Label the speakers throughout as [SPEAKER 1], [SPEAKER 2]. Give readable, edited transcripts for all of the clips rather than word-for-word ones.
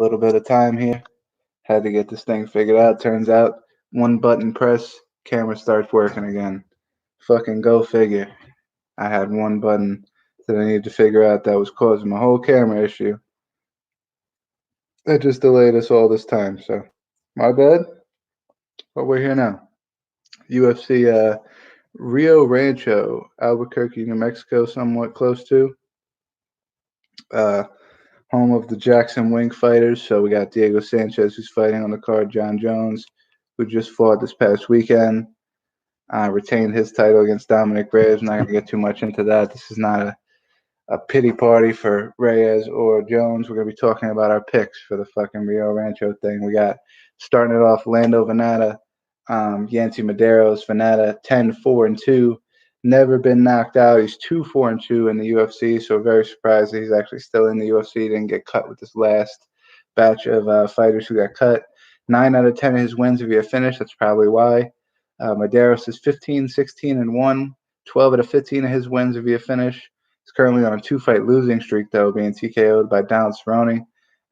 [SPEAKER 1] A little bit of time here. Had to get this thing figured out. Turns out one button press, camera starts working again. Fucking go figure. I had one button that I needed to figure out that was causing my whole camera issue. That just delayed us all this time, so my bad. But we're here now. UFC Rio Rancho, Albuquerque, New Mexico, somewhat close to. Uh, Home of the Jackson Wink fighters. So we got Diego Sanchez, who's fighting on the card, John Jones, who just fought this past weekend, retained his title against Dominic Reyes. I'm not going to get too much into that. This is not a pity party for Reyes or Jones. We're going to be talking about our picks for the fucking Rio Rancho thing. We got starting it off Lando Venata, Yancy Medeiros, Venata 10-4-2. Never been knocked out. He's 2-4-2 in the UFC, so very surprised that he's actually still in the UFC. Didn't get cut with this last batch of fighters who got cut. 9 out of 10 of his wins via finish. That's probably why. Medeiros is 15-16-1. 12 out of 15 of his wins via finish. He's currently on a 2-fight losing streak, though, being TKO'd by Donald Cerrone,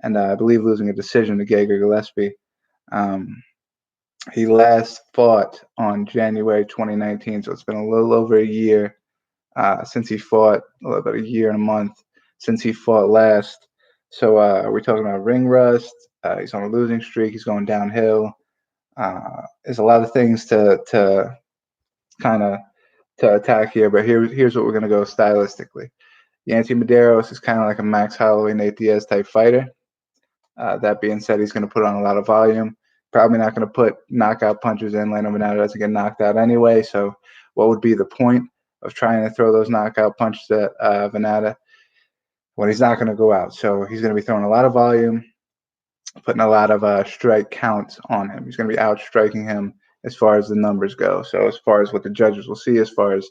[SPEAKER 1] and I believe losing a decision to Gegard Gillespie. He last fought on January 2019, so it's been a little over a year since he fought, a little bit a year and a month since he fought last. So are we talking about ring rust? He's on a losing streak. He's going downhill. There's a lot of things to kind of to attack here, but here's what we're going to go stylistically. Yancy Medeiros is kind of like a Max Holloway, Nate Diaz type fighter. That being said, he's going to put on a lot of volume. Probably not going to put knockout punches in. Lando Venata doesn't get knocked out anyway, so what would be the point of trying to throw those knockout punches at Venata when he's not going to go out? So he's going to be throwing a lot of volume, putting a lot of strike counts on him. He's going to be outstriking him as far as the numbers go. So as far as what the judges will see as far as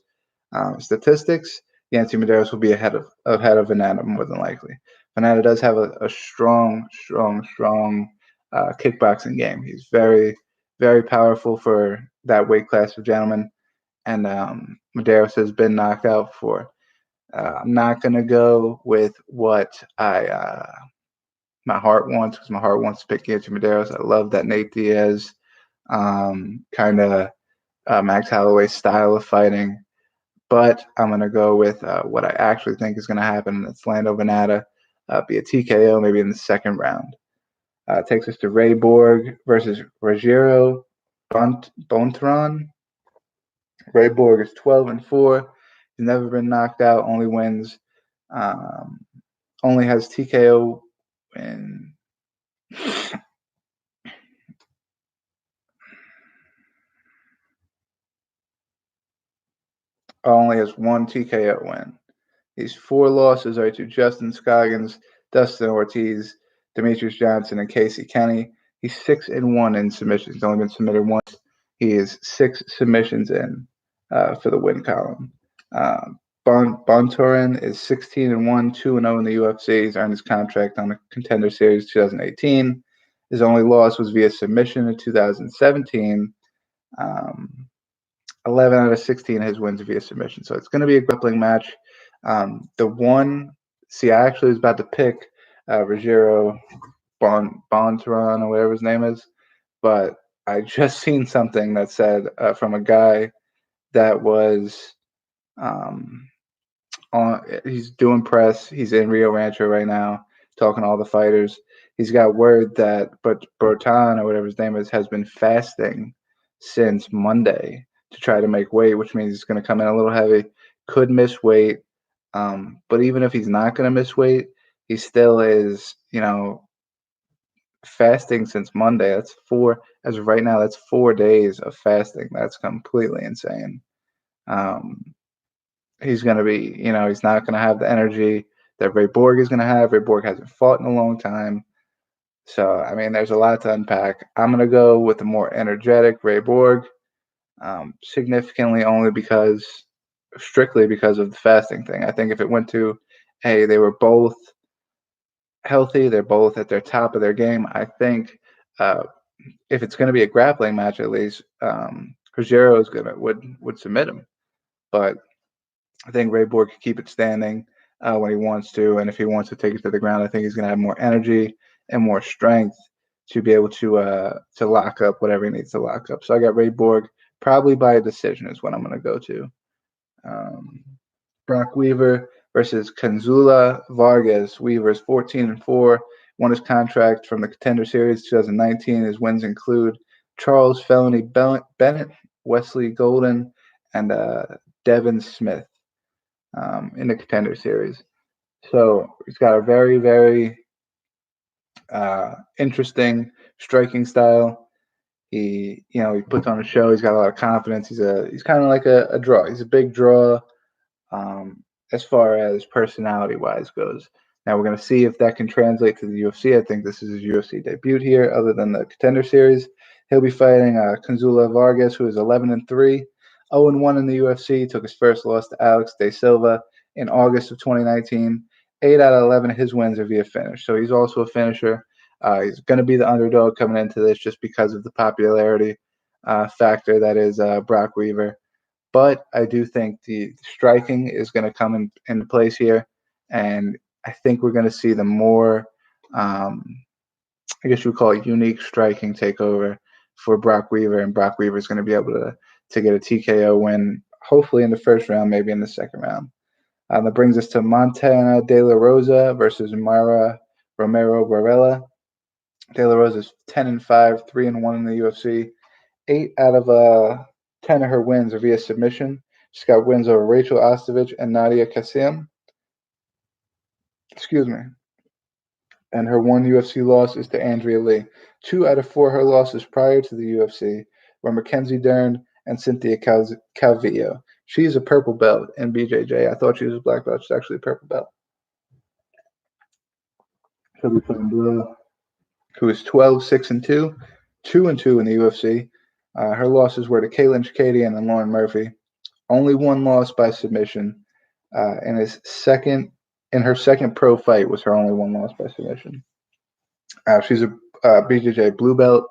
[SPEAKER 1] statistics, Yancy Medeiros will be ahead of Venata more than likely. Venata does have a strong kickboxing game. He's very, very powerful for that weight class of gentlemen, and Medeiros has been knocked out before. I'm not going to go with what my heart wants, because my heart wants to pick Yancy Medeiros. I love that Nate Diaz kind of Max Holloway style of fighting. But I'm going to go with what I actually think is going to happen. It's Lando Venata, be a TKO maybe in the second round. Takes us to Ray Borg versus Rogério Bontorin. Ray Borg is 12-4. He's never been knocked out. Only wins. Only has TKO win. Only has one TKO win. These 4 losses are to Justin Scoggins, Dustin Ortiz, Demetrius Johnson, and Casey Kenny. He's 6-1 in submissions. He's only been submitted once. He is 6 submissions in for the win column. Bontorin is 16-1, 2-0 in the UFC. He's earned his contract on the Contender Series 2018. His only loss was via submission in 2017. 11 out of 16 of his wins via submission. So it's going to be a grappling match. I actually was about to pick Rogério Bontorin or whatever his name is, but I just seen something that said from a guy that was he's doing press. He's in Rio Rancho right now, talking to all the fighters. He's got word that Bertan or whatever his name is has been fasting since Monday to try to make weight, which means he's going to come in a little heavy, could miss weight. But even if he's not going to miss weight, he still is, fasting since Monday. That's as of right now, that's 4 days of fasting. That's completely insane. He's going to be, he's not going to have the energy that Ray Borg is going to have. Ray Borg hasn't fought in a long time. So, I mean, there's a lot to unpack. I'm going to go with the more energetic Ray Borg, significantly strictly because of the fasting thing. I think if it went to, hey, they were both healthy, they're both at their top of their game, I think if it's going to be a grappling match, at least, Rogério is would submit him. But I think Ray Borg could keep it standing when he wants to, and if he wants to take it to the ground, I think he's going to have more energy and more strength to be able to lock up whatever he needs to lock up. So I got Ray Borg probably by a decision is what I'm going to go to. Um, Brock Weaver versus Kanzula Vargas. Weaver's 14-4, won his contract from the Contender Series 2019. His wins include Charles Felony Bennett, Wesley Golden, and Devin Smith in the Contender Series. So he's got a very, very interesting striking style. He puts on a show. He's got a lot of confidence. He's kind of like a draw. He's a big draw as far as personality wise goes. Now we're going to see if that can translate to the UFC. I think this is his UFC debut here, other than the Contender Series. He'll be fighting Kanzula Vargas, who is 11-3, 0-1 in the UFC. Took his first loss to Alex De Silva in August of 2019. 8 out of 11 of his wins are via finish, so he's also a finisher. He's going to be the underdog coming into this just because of the popularity factor that is Brock Weaver. But I do think the striking is going to come into place here, and I think we're going to see the more, I guess you would call it unique striking takeover for Brock Weaver, and Brock Weaver is going to be able to get a TKO win, hopefully in the first round, maybe in the second round. That brings us to Montana De La Rosa versus Mara Romero Barella. De La Rosa is 10-5, 3-1 in the UFC. 8 out of 10 of her wins are via submission. She's got wins over Rachel Ostovich and Nadia Kassim. Excuse me. And her one UFC loss is to Andrea Lee. 2 out of 4 of her losses prior to the UFC were Mackenzie Dern and Cynthia Calvillo. She's a purple belt in BJJ. I thought she was a black belt. She's actually a purple belt. She'll be playing Blue, who is 12-6-2, 2-2 in the UFC. Her losses were to Caitlin Chikadian and Lauren Murphy. Only one loss by submission. In her second pro fight was her only one loss by submission. She's a BJJ blue belt,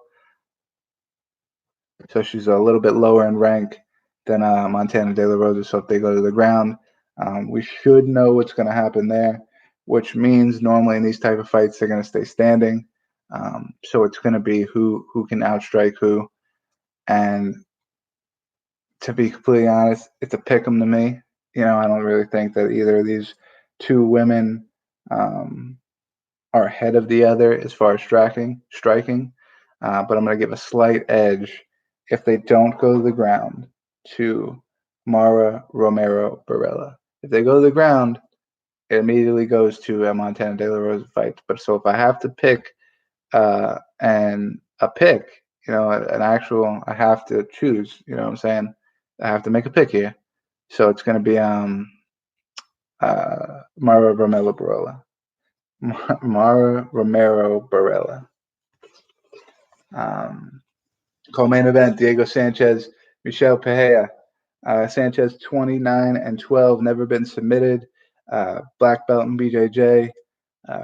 [SPEAKER 1] so she's a little bit lower in rank than Montana De La Rosa. So if they go to the ground, we should know what's going to happen there, which means normally in these type of fights they're going to stay standing. So it's going to be who can outstrike who. And to be completely honest, it's a pick 'em to me. I don't really think that either of these two women are ahead of the other as far as striking. But I'm going to give a slight edge if they don't go to the ground to Mara Romero Barella. If they go to the ground, it immediately goes to a Montana De La Rosa fight. But so if I have to pick an actual, I have to choose. You know what I'm saying? I have to make a pick here. So it's going to be Mara Romero Barella. Mara Romero Barella. Co-main event: Diego Sanchez, Michel Pereira. Sanchez 29-12, never been submitted. Black belt in BJJ.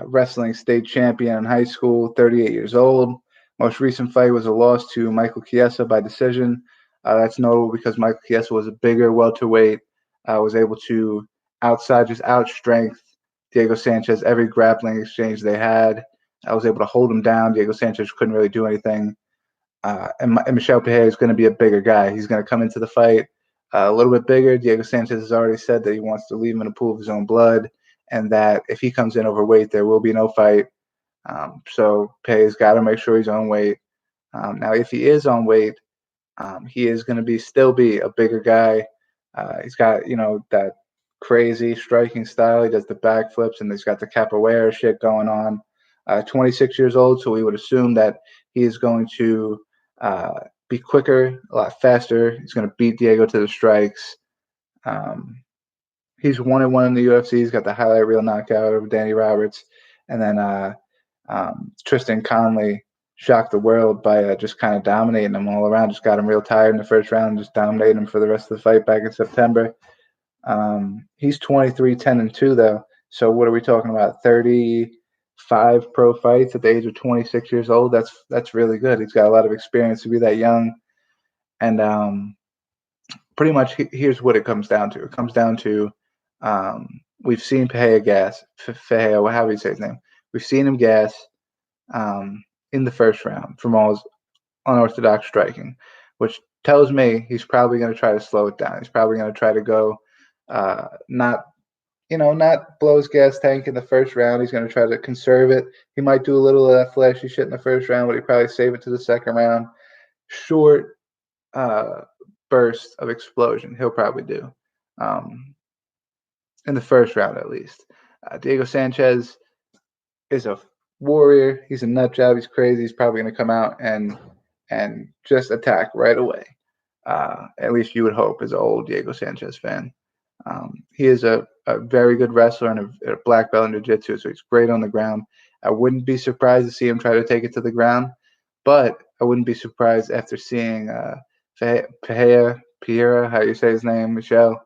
[SPEAKER 1] Wrestling state champion in high school, 38 years old. Most recent fight was a loss to Michael Chiesa by decision. That's notable because Michael Chiesa was a bigger welterweight, was able to outstrength Diego Sanchez every grappling exchange they had. I was able to hold him down. Diego Sanchez couldn't really do anything. And Michel Pereira is going to be a bigger guy. He's going to come into the fight a little bit bigger. Diego Sanchez has already said that he wants to leave him in a pool of his own blood, and that if he comes in overweight, there will be no fight. So Pereira's got to make sure he's on weight. Now, if he is on weight, he is going to still be a bigger guy. He's got that crazy striking style. He does the backflips, and he's got the capoeira shit going on. 26 years old, so we would assume that he is going to be quicker, a lot faster. He's going to beat Diego to the strikes. He's 1-1 in the UFC. He's got the highlight reel knockout over Danny Roberts, and then Tristan Conley shocked the world by just kind of dominating him all around. Just got him real tired in the first round, just dominated him for the rest of the fight back in September. He's 23-10-2 though. So what are we talking about? 35 pro fights at the age of 26 years old. That's really good. He's got a lot of experience to be that young. And pretty much here's what it comes down to. It comes down to we've seen Pereira gas. Pereira, however you say his name. We've seen him gas. in the first round from all his unorthodox striking, which tells me he's probably going to try to slow it down. He's probably going to try to go not not blow his gas tank in the first round. He's going to try to conserve it. He might do a little of that flashy shit in the first round, but he probably save it to the second round. Short burst of explosion he'll probably do in the first round at least. Diego Sanchez is a warrior. He's a nut job. He's crazy. He's probably going to come out and just attack right away. At least you would hope as an old Diego Sanchez fan. He is a very good wrestler and a black belt in jiu-jitsu, so he's great on the ground. I wouldn't be surprised to see him try to take it to the ground, but I wouldn't be surprised after seeing Pereira, how you say his name, Michelle,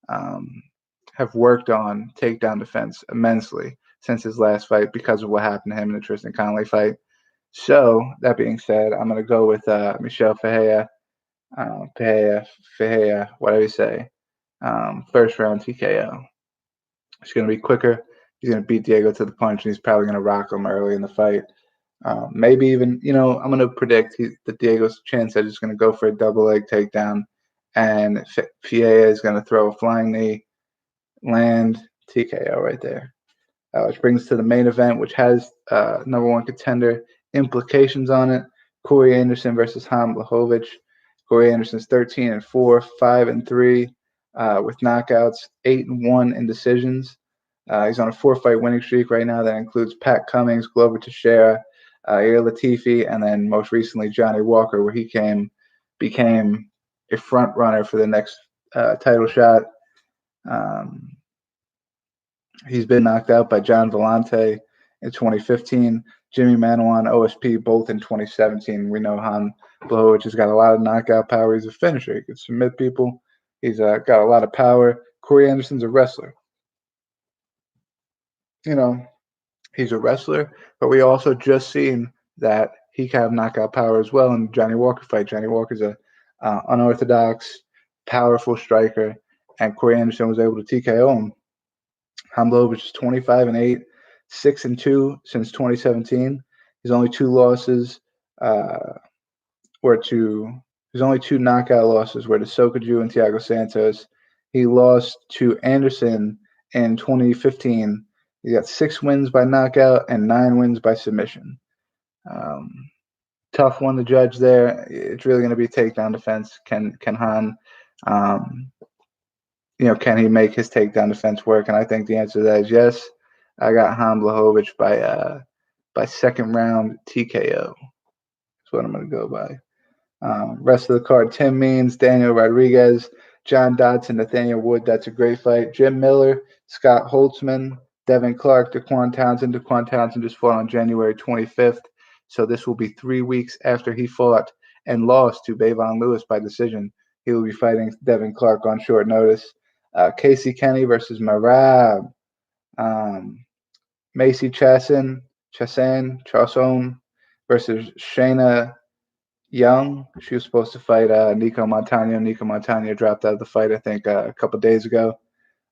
[SPEAKER 1] have worked on takedown defense immensely since his last fight because of what happened to him in the Tristan Connolly fight. So, that being said, I'm going to go with Michelle Pereira, whatever you say. First round TKO. It's going to be quicker. He's going to beat Diego to the punch, and he's probably going to rock him early in the fight. Maybe even, I'm going to predict that Diego's chance that he's going to go for a double leg takedown, and Fiea is going to throw a flying knee, land TKO right there. Which brings us to the main event, which has number one contender implications on it. Corey Anderson versus Han Blachowicz. Corey Anderson's 13-4, 5-3 with knockouts, 8-1 in decisions. He's on a 4-fight winning streak right now that includes Pat Cummings, Glover Teixeira, Yair Latifi, and then most recently Johnny Walker, where he became a front runner for the next title shot. He's been knocked out by John Vellante in 2015, Jimmy Manawan, OSP, both in 2017. We know Han Blachowicz has got a lot of knockout power. He's a finisher. He can submit people. He's got a lot of power. Corey Anderson's a wrestler. He's a wrestler, but we also just seen that he can have knockout power as well in the Johnny Walker fight. Johnny Walker's a unorthodox, powerful striker, and Corey Anderson was able to TKO him. Han Blachowicz is 25-8, 6-2 since 2017. His only two losses his only two knockout losses were to Sokaju and Thiago Santos. He lost to Anderson in 2015. He got 6 wins by knockout and 9 wins by submission. Tough one to judge there. It's really going to be takedown defense. Can Han can he make his takedown defense work? And I think the answer to that is yes. I got Han Blachowicz by second round TKO. That's what I'm going to go by. Rest of the card: Tim Means, Daniel Rodriguez, John Dodson, Nathaniel Wood. That's a great fight. Jim Miller, Scott Holtzman, Devin Clark, Daquan Townsend. Daquan Townsend just fought on January 25th. So this will be 3 weeks after he fought and lost to Bavon Lewis by decision. He will be fighting Devin Clark on short notice. Casey Kenny versus Marab. Macy Chasson versus Shayna Young. She was supposed to fight Nico Montano. Nico Montano dropped out of the fight, I think, a couple days ago.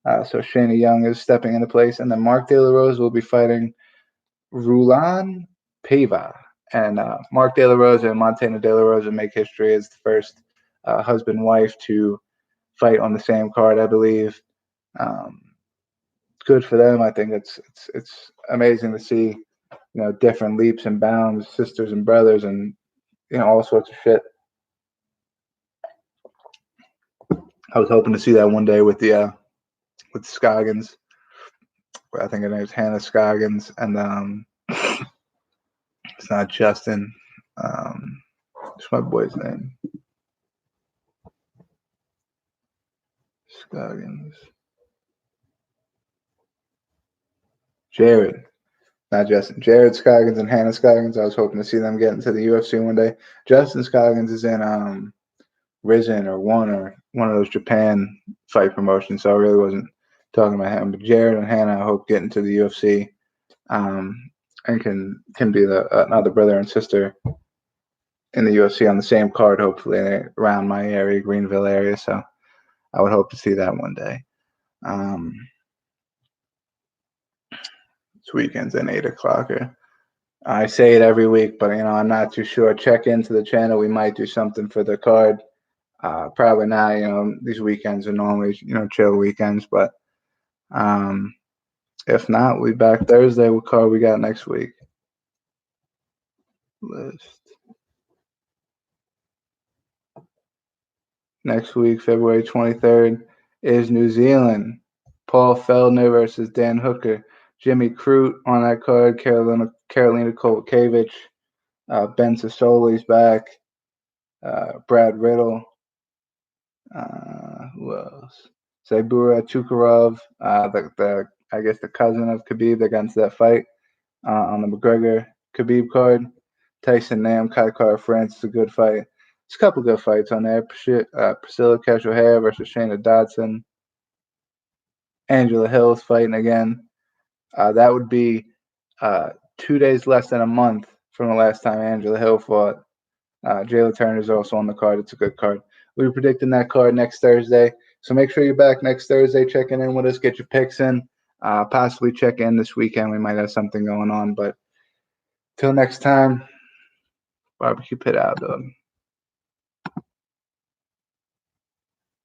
[SPEAKER 1] So Shayna Young is stepping into place. And then Mark De La Rose will be fighting Rulan Pava. And Mark De La Rosa and Montana De La Rosa make history as the first husband-wife to fight on the same card, I believe. Good for them. I think it's amazing to see, different leaps and bounds, sisters and brothers, and all sorts of shit. I was hoping to see that one day with the Scoggins. I think her name's Hannah Scoggins, and it's not Justin. It's my boy's name. Scoggins. Jared. Not Justin. Jared Scoggins and Hannah Scoggins. I was hoping to see them get into the UFC one day. Justin Scoggins is in Risen or one of those Japan fight promotions, so I really wasn't talking about him. But Jared and Hannah, I hope, get into the UFC and can be another brother and sister in the UFC on the same card, hopefully around my area, Greenville area. So I would hope to see that one day. This weekend's an 8 o'clocker. I say it every week, but I'm not too sure. Check into the channel. We might do something for the card. Probably not. These weekends are normally chill weekends, but if not, we back Thursday. What card we got next week? List next week, February 23rd, is New Zealand. Paul Feldner versus Dan Hooker. Jimmy Crute on that card. Karolina Kowalkiewicz. Ben Sisoli's back. Brad Riddle. Who else? Sabura Chukarov, the I guess the cousin of Khabib against that fight on the McGregor Khabib card. Tyson Nam, Kai Kara France is a good fight. There's a couple good fights on there. Priscilla Cachoeira versus Shayna Dodson. Angela Hill's fighting again. That would be 2 days less than a month from the last time Angela Hill fought. Jayla Turner's also on the card. It's a good card. We'll be predicting that card next Thursday. So make sure you're back next Thursday, checking in with us, get your picks in. Possibly check in this weekend. We might have something going on. But till next time, barbecue pit out, dog.